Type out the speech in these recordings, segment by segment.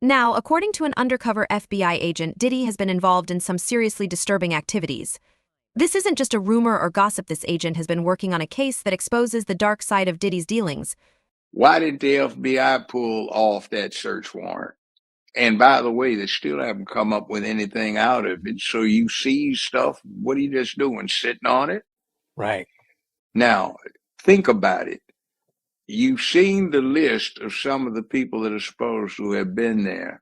Now, according to an undercover FBI agent, Diddy has been involved in some seriously disturbing activities. This isn't just a rumor or gossip. This agent has been working on a case that exposes the dark side of Diddy's dealings. Why did the FBI pull off that search warrant? And by the way, they still haven't come up with anything out of it. So you see stuff, what are you just doing? Sitting on it? Right. Now, think about it. You've seen the list of some of the people that are supposed to have been there.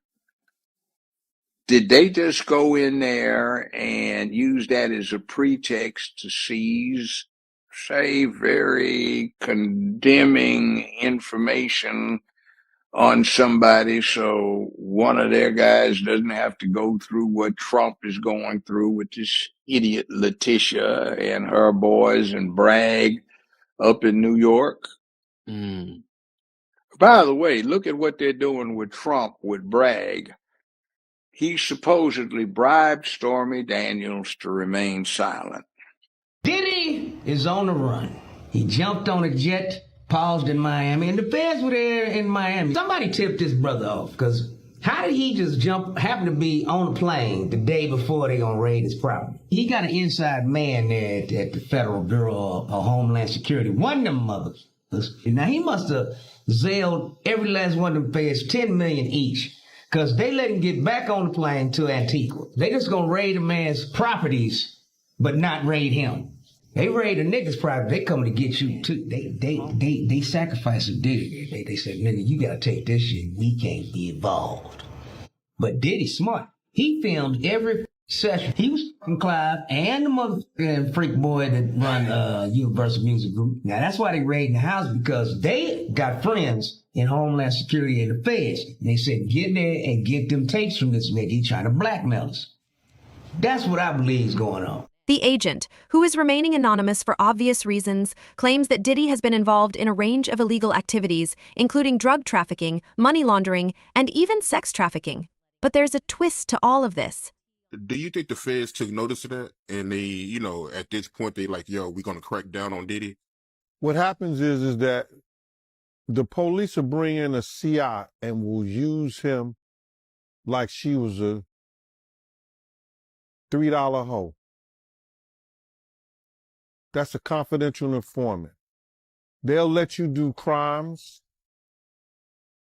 Did they just go in there and use that as a pretext to seize, say, very condemning information on somebody so one of their guys doesn't have to go through what Trump is going through with this idiot Letitia and her boys and brag up in New York? Mm. By the way, look at what they're doing with Trump with Bragg. He supposedly bribed Stormy Daniels to remain silent. Diddy is on the run. He jumped on a jet, paused in Miami, and the feds were there in Miami. Somebody tipped this brother off, because how did he just happen to be on a plane the day before they gonna raid his property? He got an inside man there at the Federal Bureau of Homeland Security. One of them mothers. Now, he must have zailed every last one of them feds $10 million each, because they let him get back on the plane to Antigua. They just gonna raid a man's properties, but not raid him. They raid a nigga's property, they coming to get you too. They sacrifice a Diddy. They said, nigga, you gotta take this shit. We can't be involved. But Diddy's smart. He filmed every session. He was from Clive and the mother freak boy that run Universal Music Group. Now that's why they raiding the house, because they got friends in Homeland Security and the feds. And they said, get there and get them tapes from this nigga. He trying to blackmail us. That's what I believe is going on. The agent, who is remaining anonymous for obvious reasons, claims that Diddy has been involved in a range of illegal activities, including drug trafficking, money laundering, and even sex trafficking. But there's a twist to all of this. Do you think the feds took notice of that? And they, at this point, they like, yo, we're going to crack down on Diddy? What happens is that the police will bring in a CI and will use him like she was a $3 hoe. That's a confidential informant. They'll let you do crimes,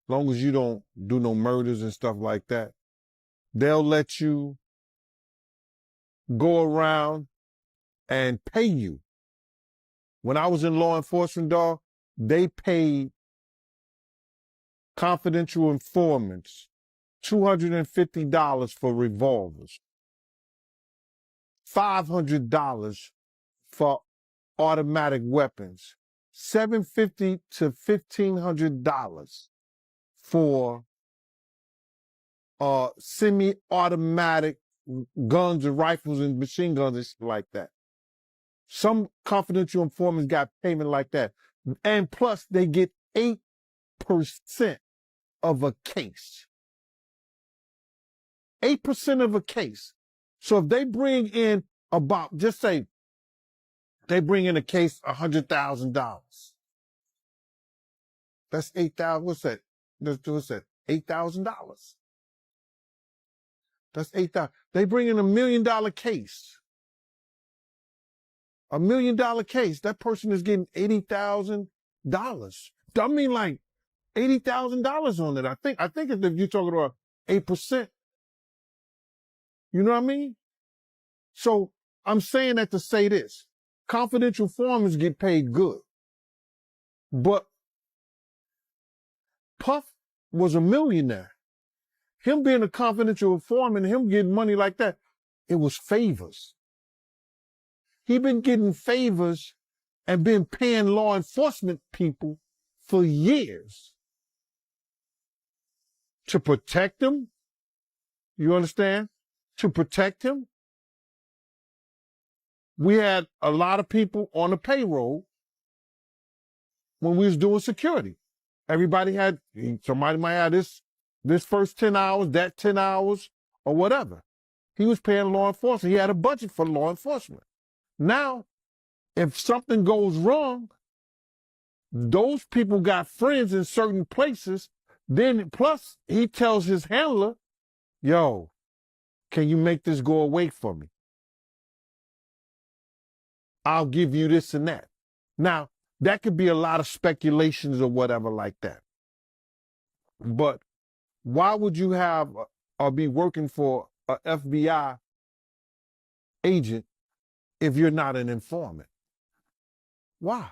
as long as you don't do no murders and stuff like that. They'll let you go around and pay you. When I was in law enforcement, dog, they paid confidential informants $250 for revolvers, $500 for automatic weapons, $750 to $1,500 for semi-automatic guns and rifles and machine guns and shit like that. Some confidential informants got payment like that. And plus they get 8% of a case. 8% of a case. So if they bring in about, just say, they bring in a case $100,000. That's 8,000. What's that? What's that? $8,000. That's 8,000. They bring in $1 million case. $1 million case. That person is getting $80,000. I mean, like $80,000 on it. I think if you're talking about 8%, you know what I mean? So I'm saying that to say this. Confidential informants get paid good. But Puff was a millionaire. Him being a confidential informant, him getting money like that, it was favors. He been getting favors and been paying law enforcement people for years to protect him. You understand? To protect him. We had a lot of people on the payroll when we was doing security. Somebody might have this first 10 hours, that 10 hours, or whatever. He was paying law enforcement. He had a budget for law enforcement. Now, if something goes wrong, those people got friends in certain places Then plus he tells his handler, yo, can you make this go away for me? I'll give you this and that. Now, that could be a lot of speculations or whatever like that. But why would you have or be working for a FBI agent if you're not an informant? Why?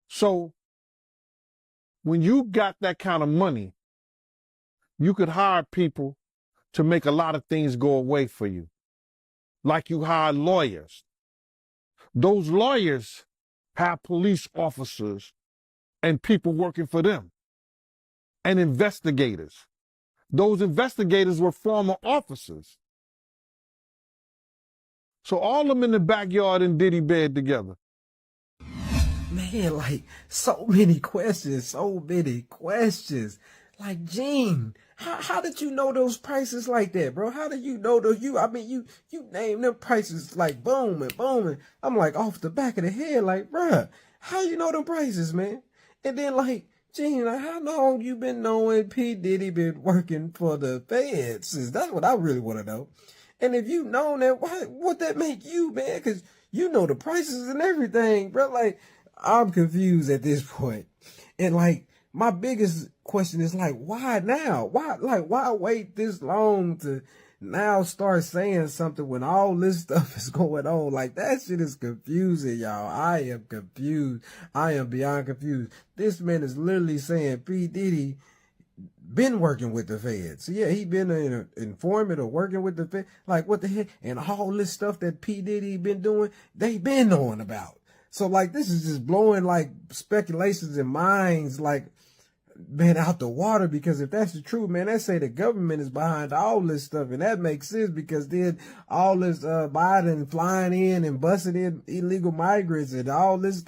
So when you got that kind of money, you could hire people to make a lot of things go away for you. Like you hire lawyers. Those lawyers have police officers and people working for them and investigators. Those investigators were former officers. So all of them in the backyard in Diddy bed together. Man, like, so many questions. Like, Gene, how did you know those prices like that, bro? How did you know those? You name them prices like boom and boom. And I'm like off the back of the head, like, bruh, how you know them prices, man? And then like, Gene, like, how long you been knowing P. Diddy been working for the feds? That's what I really want to know. And if you know that, what that make you, man? Cause you know the prices and everything, bro. Like, I'm confused at this point. And like, my biggest question is like, why now? Why wait this long to now start saying something when all this stuff is going on? Like, that shit is confusing, y'all. I am confused. I am beyond confused. This man is literally saying P. Diddy been working with the feds. Yeah, he been an informant or working with the feds. Like, what the heck? And all this stuff that P. Diddy been doing, they been knowing about. So like, this is just blowing like speculations and minds, like, man, out the water. Because if that's the truth, man, they say the government is behind all this stuff, and that makes sense because then all this Biden flying in and busting in illegal migrants and all this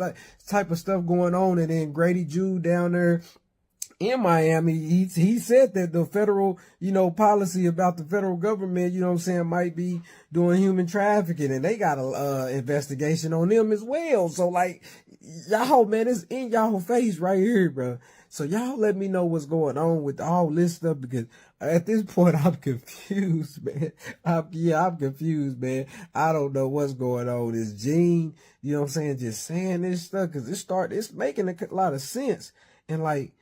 type of stuff going on, and then Grady Jude down there in Miami, he said that the federal, policy about the federal government, might be doing human trafficking, and they got a investigation on them as well. So like, y'all, man, it's in y'all face right here, bro. So y'all let me know what's going on with all this stuff, because at this point I'm confused, man. I'm confused, man. I don't know what's going on. Is Gene, just saying this stuff? Cause it's making a lot of sense. And like,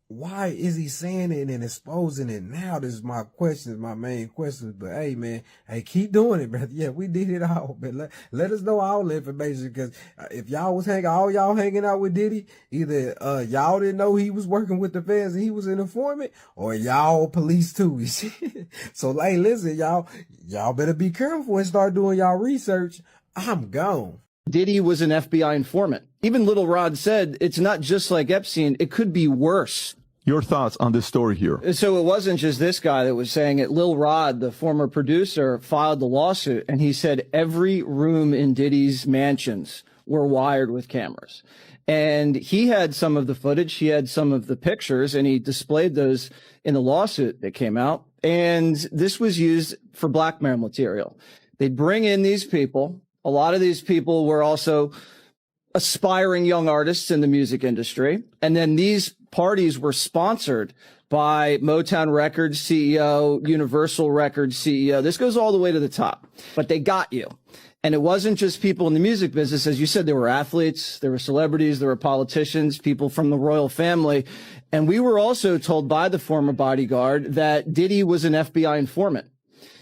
why is he saying it and exposing it now? This is my questions, my main questions. But hey, man, keep doing it, brother. Yeah, we did it all, man. Let us know all the information, because if y'all was hanging out with Diddy, either y'all didn't know he was working with the feds and he was an informant, or y'all police too. You see? So hey, listen, y'all better be careful and start doing y'all research. I'm gone. Diddy was an FBI informant. Even Little Rod said it's not just like Epstein, it could be worse. Your thoughts on this story here? So it wasn't just this guy that was saying it. Lil Rod, the former producer, filed the lawsuit, and he said every room in Diddy's mansions were wired with cameras. And he had some of the footage, he had some of the pictures, and he displayed those in the lawsuit that came out. And this was used for blackmail material. They'd bring in these people. A lot of these people were also aspiring young artists in the music industry. And then these parties were sponsored by Motown Records CEO, Universal Records CEO. This goes all the way to the top, but they got you. And it wasn't just people in the music business. As you said, there were athletes, there were celebrities, there were politicians, people from the royal family. And we were also told by the former bodyguard that Diddy was an FBI informant.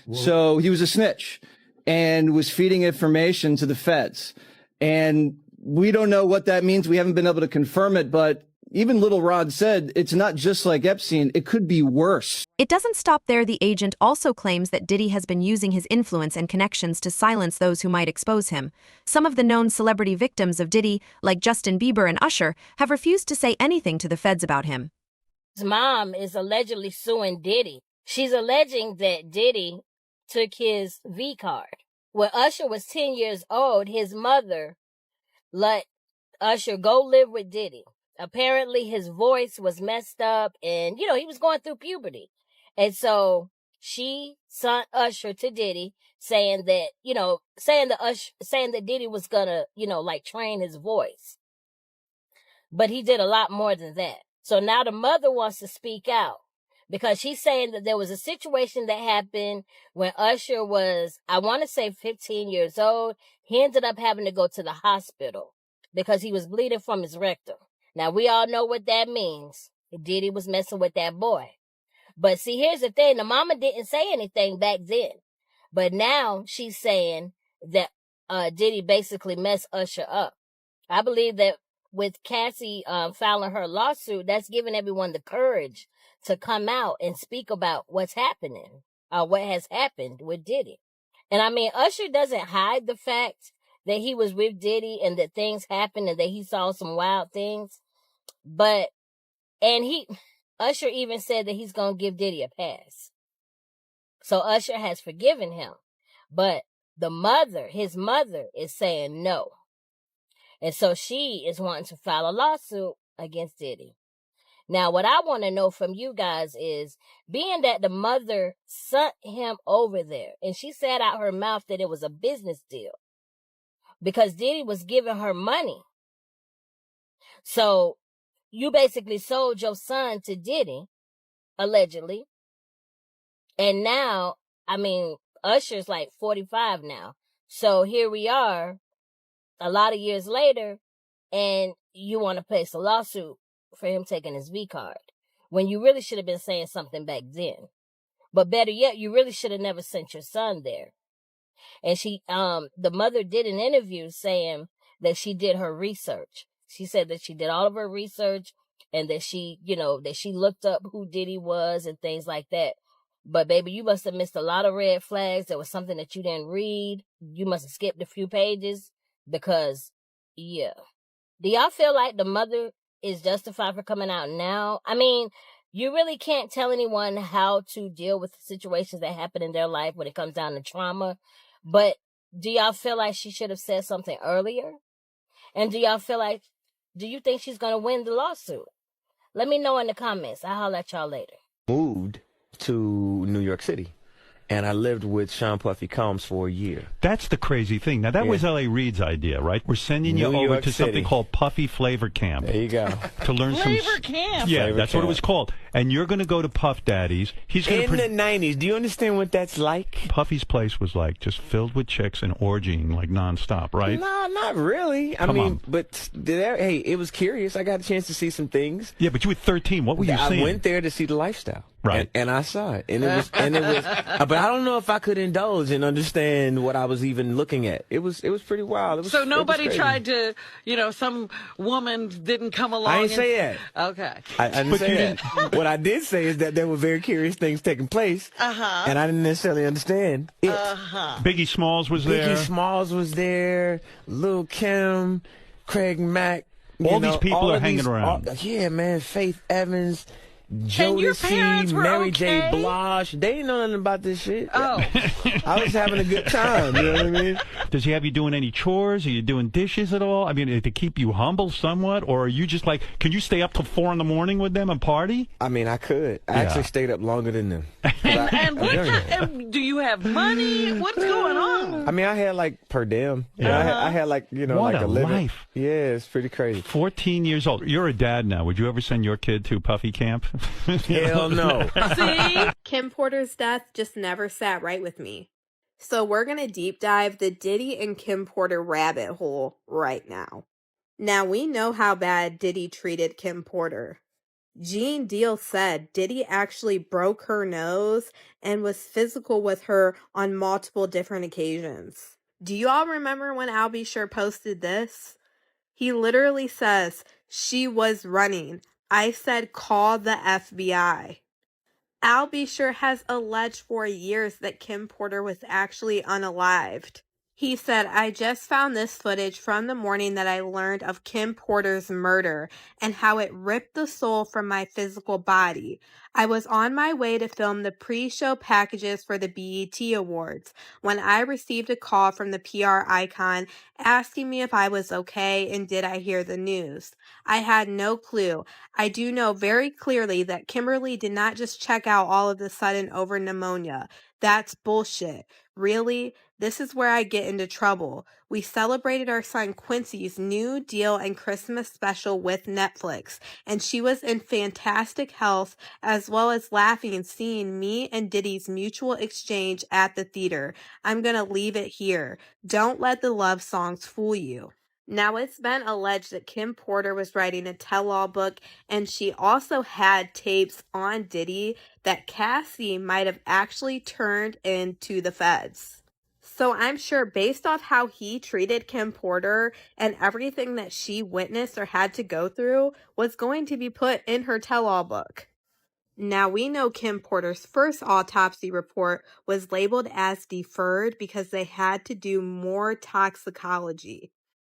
Whoa. So he was a snitch and was feeding information to the feds. And we don't know what that means. We haven't been able to confirm it, but even Little Rod said it's not just like Epstein, it could be worse. It doesn't stop there. The agent also claims that Diddy has been using his influence and connections to silence those who might expose him. Some of the known celebrity victims of Diddy, like Justin Bieber and Usher, have refused to say anything to the feds about him. His mom is allegedly suing Diddy. She's alleging that Diddy took his V card. When Usher was 10 years old, his mother let Usher go live with Diddy. Apparently his voice was messed up and, he was going through puberty. And so she sent Usher to Diddy saying that, saying that Diddy was gonna, train his voice. But he did a lot more than that. So now the mother wants to speak out because she's saying that there was a situation that happened when Usher was, I want to say 15 years old. He ended up having to go to the hospital because he was bleeding from his rectum. Now, we all know what that means. Diddy was messing with that boy. But see, here's the thing. The mama didn't say anything back then. But now she's saying that Diddy basically messed Usher up. I believe that with Cassie filing her lawsuit, that's giving everyone the courage to come out and speak about what's happening, what has happened with Diddy. And I mean, Usher doesn't hide the fact that he was with Diddy and that things happened and that he saw some wild things. But, Usher even said that he's going to give Diddy a pass. So Usher has forgiven him. But his mother is saying no. And so she is wanting to file a lawsuit against Diddy. Now, what I want to know from you guys is, being that the mother sent him over there, and she said out her mouth that it was a business deal because Diddy was giving her money. So you basically sold your son to Diddy, allegedly. And now, I mean, Usher's like 45 now. So here we are a lot of years later, and you want to place a lawsuit for him taking his V card when you really should have been saying something back then. But better yet, you really should have never sent your son there. And the mother did an interview saying that she did her research. She said that she did all of her research and that she looked up who Diddy was and things like that. But baby, you must have missed a lot of red flags. There was something that you didn't read. You must have skipped a few pages because, yeah. Do y'all feel like the mother is justified for coming out now? I mean, you really can't tell anyone how to deal with situations that happen in their life when it comes down to trauma. But do y'all feel like she should have said something earlier? And do you think she's going to win the lawsuit? Let me know in the comments. I'll holler at y'all later. Moved to New York City. And I lived with Sean Puffy Combs for a year. That's the crazy thing. Now, that was L.A. Reid's idea, right? We're sending you over to something called Puffy Flavor Camp. There you go. To learn Flavor Camp. Yeah, Flavor that's Camp. what it was called. And you're going to go to Puff Daddy's. He's going in the 90s. Do you understand what that's like? Puffy's place was like just filled with chicks and orgying like nonstop, right? No, not really. I mean, but hey, it was curious. I got a chance to see some things. Yeah, but you were 13. What were you seeing? I went there to see the lifestyle. Right. And I saw it. And it was but I don't know if I could indulge and understand what I was even looking at. It was pretty wild. So nobody tried to, some woman didn't come along. I didn't say that. Okay. I didn't say that. What I did say is that there were very curious things taking place. Uh-huh. And I didn't necessarily understand it. Uh-huh. Biggie Smalls was there. Biggie Smalls was there. Lil' Kim, Craig Mack. All these people are hanging around. Yeah, man. Faith Evans. And your parents Jodeci, were Mary okay? J. Blige. They didn't know nothing about this shit. Oh. I was having a good time. You know what I mean? Does he have you doing any chores? Are you doing dishes at all? I mean, to keep you humble somewhat? Or are you just like, can you stay up till 4 a.m. with them and party? I mean, I could. I actually stayed up longer than them. And do you have money? What's going on? I mean, I had like per diem. Yeah. I had like, what like a living. life. Yeah, it's pretty crazy. 14 years old. You're a dad now. Would you ever send your kid to Puffy Camp? Hell no. See? Kim Porter's death just never sat right with me. So we're going to deep dive the Diddy and Kim Porter rabbit hole right now. Now we know how bad Diddy treated Kim Porter. Gene Deal said Diddy actually broke her nose and was physical with her on multiple different occasions. Do you all remember when Al B. Sure posted this? He literally says, "She was running. I said call the FBI." Al B. Sure has alleged for years that Kim Porter was actually unalived. He said, "I just found this footage from the morning that I learned of Kim Porter's murder and how it ripped the soul from my physical body. I was on my way to film the pre-show packages for the BET Awards when I received a call from the PR icon asking me if I was okay and did I hear the news. I had no clue. I do know very clearly that Kimberly did not just check out all of a sudden over pneumonia. That's bullshit. Really? This is where I get into trouble. We celebrated our son Quincy's new deal and Christmas special with Netflix, and she was in fantastic health, as well as laughing and seeing me and Diddy's mutual exchange at the theater. I'm gonna leave it here. Don't let the love songs fool you. Now, it's been alleged that Kim Porter was writing a tell-all book, and she also had tapes on Diddy that Cassie might have actually turned into the feds. So I'm sure based off how he treated Kim Porter and everything that she witnessed or had to go through was going to be put in her tell-all book. Now, we know Kim Porter's first autopsy report was labeled as deferred because they had to do more toxicology.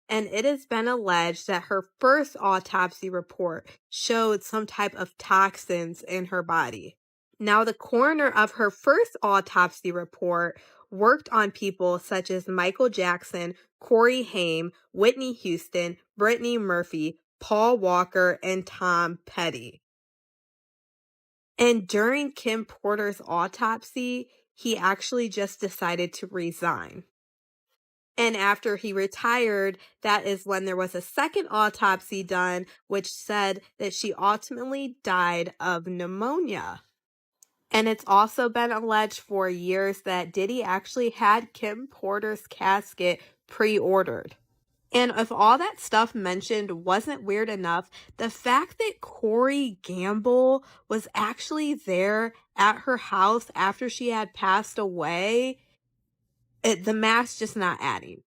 And it has been alleged that her first autopsy report showed some type of toxins in her body. Now, the coroner of her first autopsy report worked on people such as Michael Jackson, Corey Haim, Whitney Houston, Brittany Murphy, Paul Walker, and Tom Petty. And during Kim Porter's autopsy, he actually just decided to resign. And after he retired, that is when there was a second autopsy done, which said that she ultimately died of pneumonia. And it's also been alleged for years that Diddy actually had Kim Porter's casket pre-ordered. And if all that stuff mentioned wasn't weird enough, the fact that Corey Gamble was actually there at her house after she had passed away, the math's just not adding.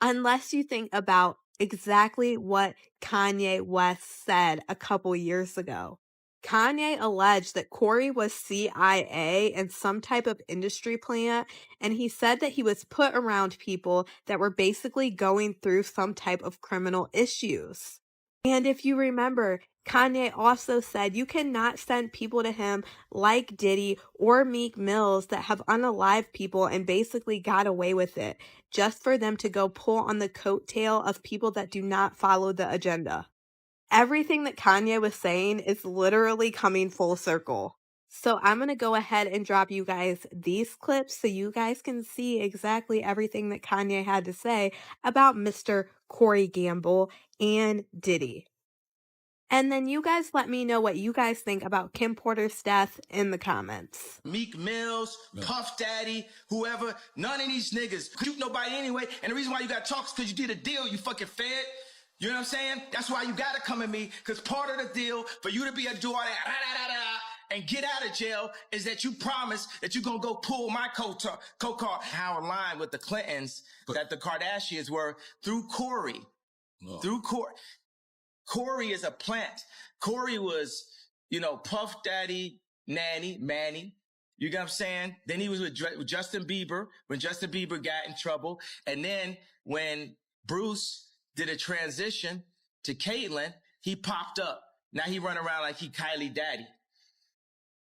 Unless you think about exactly what Kanye West said a couple years ago. Kanye alleged that Corey was CIA in some type of industry plant, and he said that he was put around people that were basically going through some type of criminal issues. And if you remember, Kanye also said you cannot send people to him like Diddy or Meek Mills that have unalived people and basically got away with it, just for them to go pull on the coattail of people that do not follow the agenda. Everything that Kanye was saying is literally coming full circle. So I'm going to go ahead and drop you guys these clips so you guys can see exactly everything that Kanye had to say about Mr. Corey Gamble and Diddy. And then you guys let me know what you guys think about Kim Porter's death in the comments. Meek Mills, Puff Daddy, whoever, none of these niggas shoot nobody anyway. And the reason why you got talks because you did a deal, you fucking fed. You know what I'm saying? That's why you gotta come at me, because part of the deal for you to be a do all that and get out of jail is that you promise that you're gonna go pull my co-car. How aligned with the Clintons that the Kardashians were through Corey. Through Corey. Corey is a plant. Corey was, Puff Daddy, Manny. You get what I'm saying? Then he was with Justin Bieber when Justin Bieber got in trouble. And then when Bruce did a transition to Caitlyn, he popped up. Now he run around like he Kylie Daddy.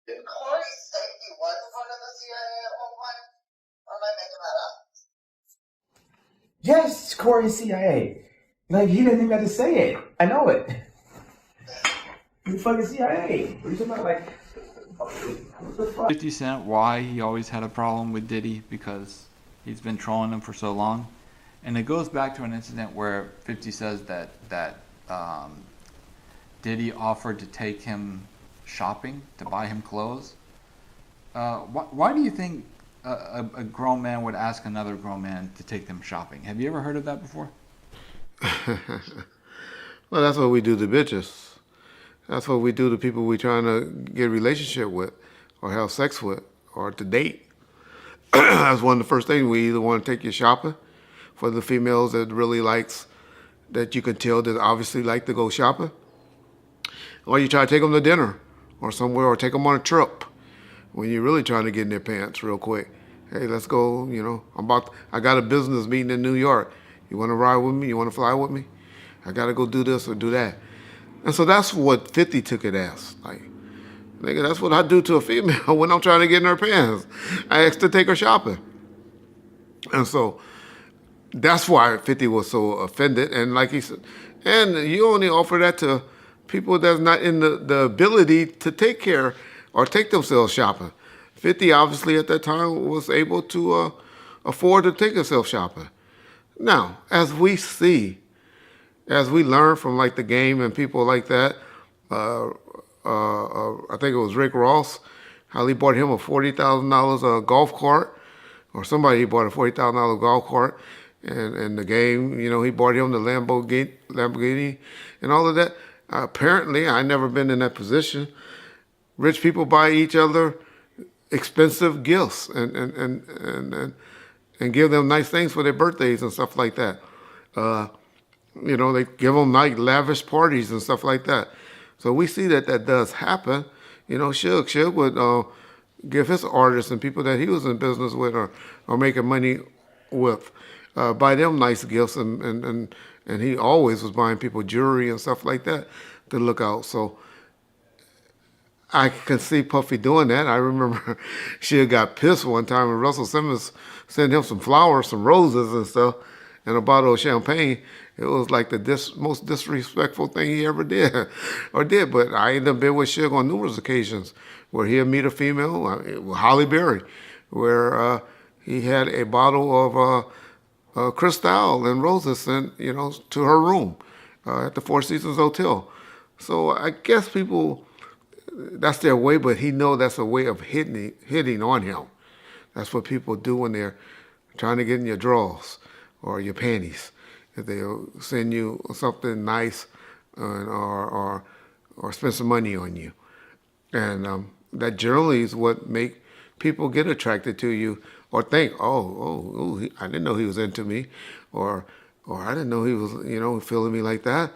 Did Corey say he was part of the CIA at one point? Or am I making that up? Yes, Corey CIA. Like, he didn't even have to say it. I know it. You fucking CIA. What are you talking about? Like, what the fuck? 50 Cent, why he always had a problem with Diddy, because he's been trolling him for so long. And it goes back to an incident where 50 says that Diddy offered to take him shopping, to buy him clothes. Why do you think a grown man would ask another grown man to take them shopping? Have you ever heard of that before? Well, that's what we do to bitches. That's what we do to people we trying to get a relationship with or have sex with or to date. That's one of the first things. We either want to take you shopping for the females that really likes, that you can tell that obviously like to go shopping, or you try to take them to dinner or somewhere, or take them on a trip when you're really trying to get in their pants real quick. Hey, let's go, I got a business meeting in New York. You want to ride with me? You want to fly with me? I got to go do this or do that. And so that's what 50 took it as. Like, nigga, that's what I do to a female when I'm trying to get in her pants. I asked to take her shopping. And so that's why 50 was so offended. And like he said, and you only offer that to people that's not in the ability to take care or take themselves shopping. 50 obviously at that time was able to afford to take herself shopping. Now, as we learn from like the game and people like that, I think it was Rick Ross, how he bought him a $40,000 golf cart, or somebody bought a $40,000 golf cart, and the game, he bought him the Lamborghini, and all of that. Apparently, I never been in that position. Rich people buy each other expensive gifts and give them nice things for their birthdays and stuff like that. They give them like lavish parties and stuff like that. So we see that does happen. Suge would give his artists and people that he was in business with or making money with, buy them nice gifts, and he always was buying people jewelry and stuff like that to look out. So I can see Puffy doing that. I remember she got pissed one time when Russell Simmons sent him some flowers, some roses and stuff, and a bottle of champagne. It was like the most disrespectful thing he ever did. But I ended up being with Suge on numerous occasions where he'd meet a female, Holly Berry, where he had a bottle of Cristal and roses sent, to her room at the Four Seasons Hotel. So I guess people, that's their way, but he know that's a way of hitting on him. That's what people do when they're trying to get in your drawers or your panties. If they'll send you something nice or spend some money on you. And that generally is what make people get attracted to you or think, I didn't know he was into me, or I didn't know he was, feeling me like that.